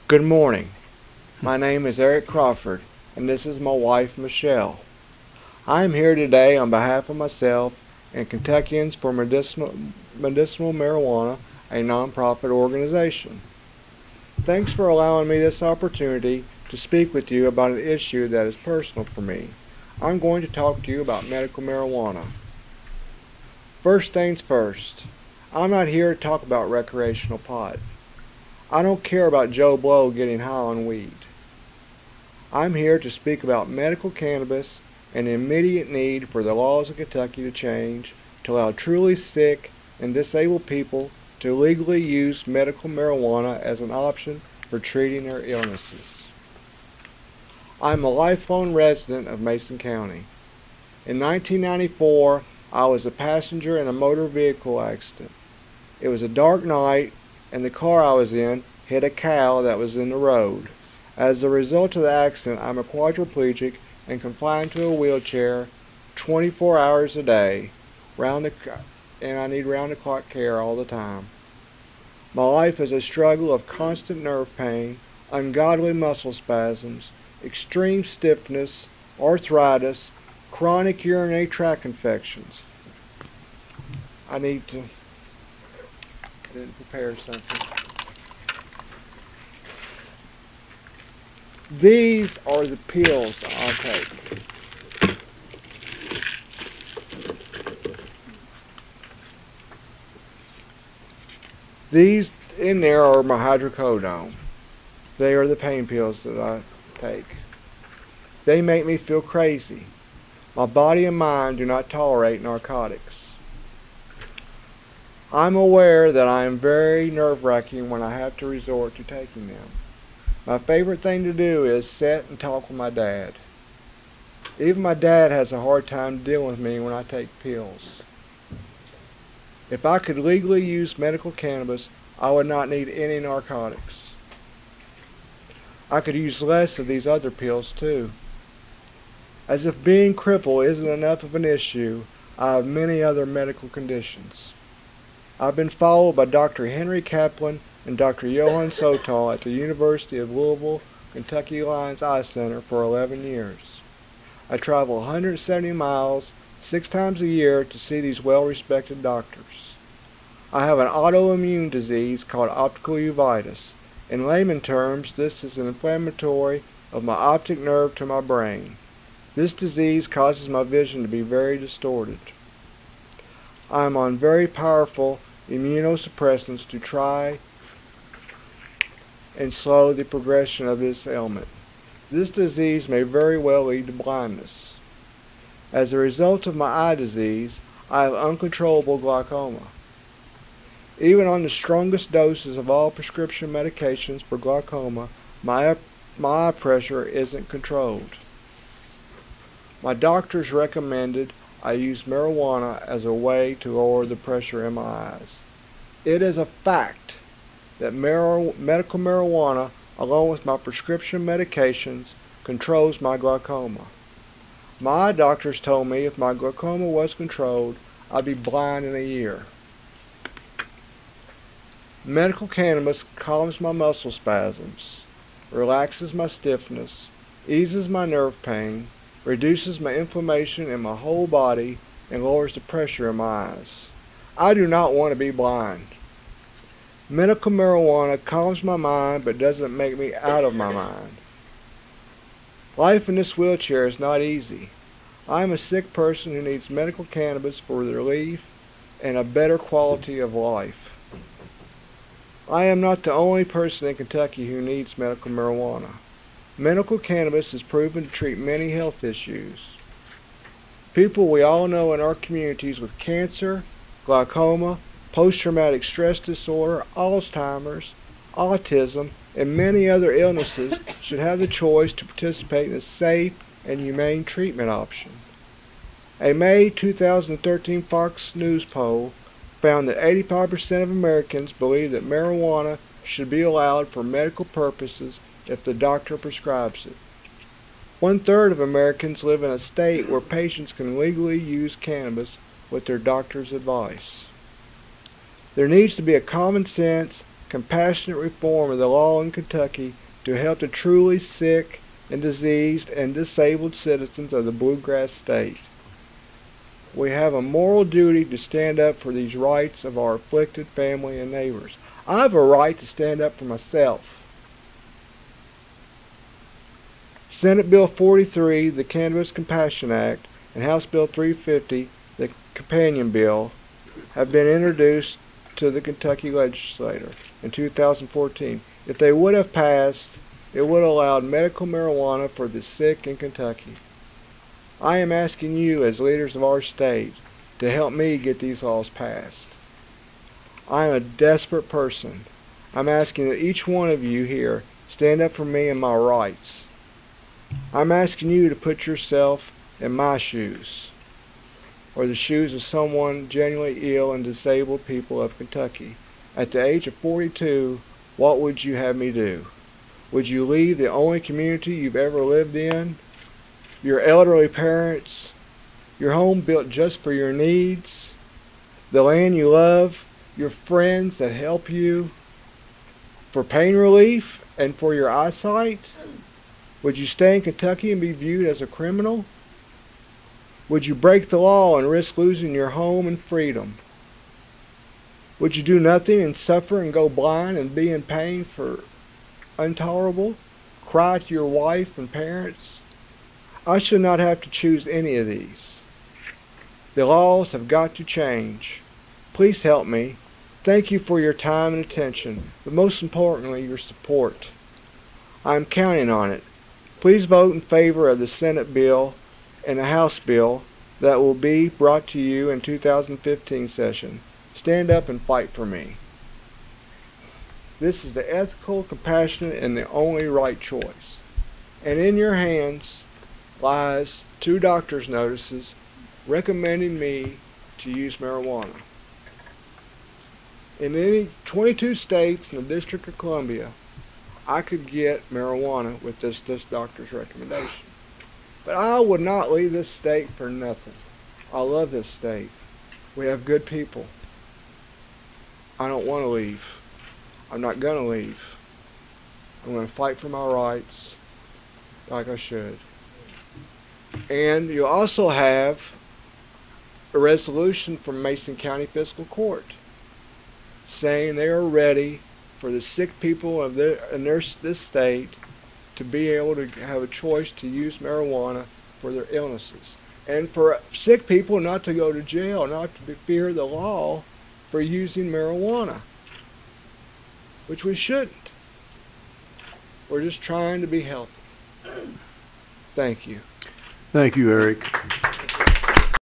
Good morning. My name is Eric Crawford, and this is my wife, Michelle. I am here today on behalf of myself and Kentuckians for Medicinal Marijuana, a nonprofit organization. Thanks for allowing me this opportunity to speak with you about an issue that is personal for me. I'm going to talk to you about medical marijuana. First things first, I'm not here to talk about recreational pot. I don't care about Joe Blow getting high on weed. I'm here to speak about medical cannabis and the immediate need for the laws of Kentucky to change to allow truly sick and disabled people to legally use medical marijuana as an option for treating their illnesses. I'm a lifelong resident of Mason County. In 1994, I was a passenger in a motor vehicle accident. It was a dark night, and the car I was in hit a cow that was in the road. As a result of the accident, I'm a quadriplegic and confined to a wheelchair 24 hours a day, and I need round-the-clock care all the time. My life is a struggle of constant nerve pain, ungodly muscle spasms, extreme stiffness, arthritis, chronic urinary tract infections. I didn't prepare something. These are the pills I take. These in there are my hydrocodone. They are the pain pills that I take. They make me feel crazy. My body and mind do not tolerate narcotics. I'm aware that I am very nerve-wracking when I have to resort to taking them. My favorite thing to do is sit and talk with my dad. Even my dad has a hard time dealing with me when I take pills. If I could legally use medical cannabis, I would not need any narcotics. I could use less of these other pills too. As if being crippled isn't enough of an issue, I have many other medical conditions. I've been followed by Dr. Henry Kaplan and Dr. Johann Sotal at the University of Louisville, Kentucky Lions Eye Center for 11 years. I travel 170 miles 6 times a year to see these well-respected doctors. I have an autoimmune disease called optical uveitis. In layman terms, this is an inflammatory of my optic nerve to my brain. This disease causes my vision to be very distorted. I am on very powerful immunosuppressants to try and slow the progression of this ailment. This disease may very well lead to blindness. As a result of my eye disease, I have uncontrollable glaucoma. Even on the strongest doses of all prescription medications for glaucoma, my eye pressure isn't controlled. My doctors recommended I use marijuana as a way to lower the pressure in my eyes. It is a fact that medical marijuana, along with my prescription medications, controls my glaucoma. My eye doctors told me if my glaucoma was controlled, I'd be blind in a year. Medical cannabis calms my muscle spasms, relaxes my stiffness, eases my nerve pain, reduces my inflammation in my whole body, and lowers the pressure in my eyes. I do not want to be blind. Medical marijuana calms my mind but doesn't make me out of my mind. Life in this wheelchair is not easy. I am a sick person who needs medical cannabis for relief and a better quality of life. I am not the only person in Kentucky who needs medical marijuana. Medical cannabis is proven to treat many health issues. People we all know in our communities with cancer, glaucoma, post-traumatic stress disorder, Alzheimer's, autism, and many other illnesses should have the choice to participate in a safe and humane treatment option. A May 2013 Fox News poll found that 85% of Americans believe that marijuana should be allowed for medical purposes if the doctor prescribes it. 1/3 of Americans live in a state where patients can legally use cannabis with their doctor's advice. There needs to be a common sense, compassionate reform of the law in Kentucky to help the truly sick and diseased and disabled citizens of the Bluegrass State. We have a moral duty to stand up for these rights of our afflicted family and neighbors. I have a right to stand up for myself. Senate Bill 43, the Cannabis Compassion Act, and House Bill 350, the Companion Bill, have been introduced to the Kentucky legislature in 2014. If they would have passed, it would have allowed medical marijuana for the sick in Kentucky. I am asking you, as leaders of our state, to help me get these laws passed. I am a desperate person. I'm asking that each one of you here stand up for me and my rights. I'm asking you to put yourself in my shoes, or the shoes of someone genuinely ill and disabled people of Kentucky. At the age of 42, what would you have me do? Would you leave the only community you've ever lived in, your elderly parents, your home built just for your needs, the land you love, your friends that help you, for pain relief and for your eyesight? Would you stay in Kentucky and be viewed as a criminal? Would you break the law and risk losing your home and freedom? Would you do nothing and suffer and go blind and be in pain for intolerable? Cry to your wife and parents? I should not have to choose any of these. The laws have got to change. Please help me. Thank you for your time and attention, but most importantly, your support. I am counting on it. Please vote in favor of the Senate bill and the House bill that will be brought to you in 2015 session. Stand up and fight for me. This is the ethical, compassionate, and the only right choice. And in your hands lies 2 doctor's notices recommending me to use marijuana. In any 22 states in the District of Columbia, I could get marijuana with this doctor's recommendation. But I would not leave this state for nothing. I love this state. We have good people. I don't want to leave. I'm not going to leave. I'm going to fight for my rights like I should. And you also have a resolution from Mason County Fiscal Court saying they are ready for the sick people of this state to be able to have a choice to use marijuana for their illnesses. And for sick people not to go to jail, not to fear the law for using marijuana, which we shouldn't. We're just trying to be healthy. Thank you. Thank you, Eric.